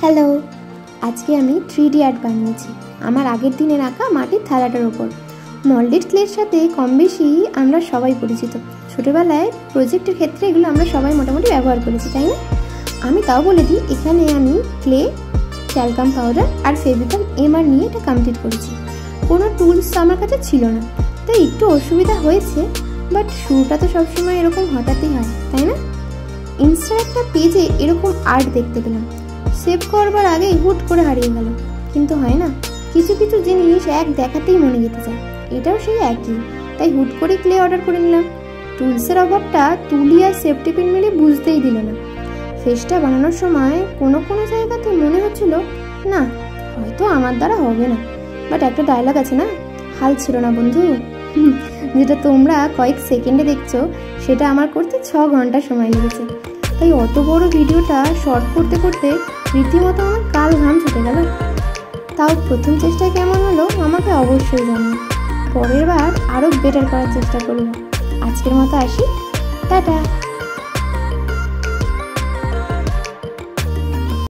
Hello, আজকে আমি 3D art বানিয়েছি আমার আগের দিনের আঁকা মাটির থালাটার ওপর। মল্ডেড ক্লের সাথে কম বেশি আমরা সবাই পরিচিত। ছোটোবেলায় প্রজেক্টের ক্ষেত্রে এগুলো আমরা সবাই মোটামুটি ব্যবহার করেছি, তাই না? আমি তাও বলে দিই, এখানে আমি ক্লে, ট্যালকাম পাউডার আর ফেভিকল এমআর নিয়ে এটা কমপ্লিট করেছি। কোনো টুলস আমার কাছে ছিল না, তাই একটু অসুবিধা হয়েছে, বাট শুরুটা তো সবসময় এরকম হঠাৎই হয়, তাই না? ইনস্টার একটা পেজে এরকম আর্ট দেখতে পেলাম, সেভ করবার আগেই হুট করে হারিয়ে গেল। কিন্তু হয় না, কিছু কিছু জিনিস এক দেখাতেই মনে যেতে চায়। এটাও সেই একই, তাই হুট করে ক্লে অর্ডার করে নিলাম। টুলসের অভাবটা তুলি আর সেফটি পিন মিলে বুঝতেই দিল না। ফেসটা বানানোর সময় কোনো কোনো জায়গাতে মনে হচ্ছিল না, হয়তো আমার দ্বারা হবে না, বাট একটা ডায়লগ আছে না, হাল ছিল না বন্ধু। যেটা তোমরা কয়েক সেকেন্ডে দেখছো, সেটা আমার করতে 6 ঘন্টা সময় লেগেছে। তাই অত বড় ভিডিওটা শর্ট করতে করতে রীতিমতো আমার কাল ঘাম ছুটে গেল। তাও প্রথম চেষ্টায় কেমন হলো আমাকে অবশ্যই জানিও। পরের বার আরও বেটার করার চেষ্টা করব। আজকের মতো আসি, টাটা।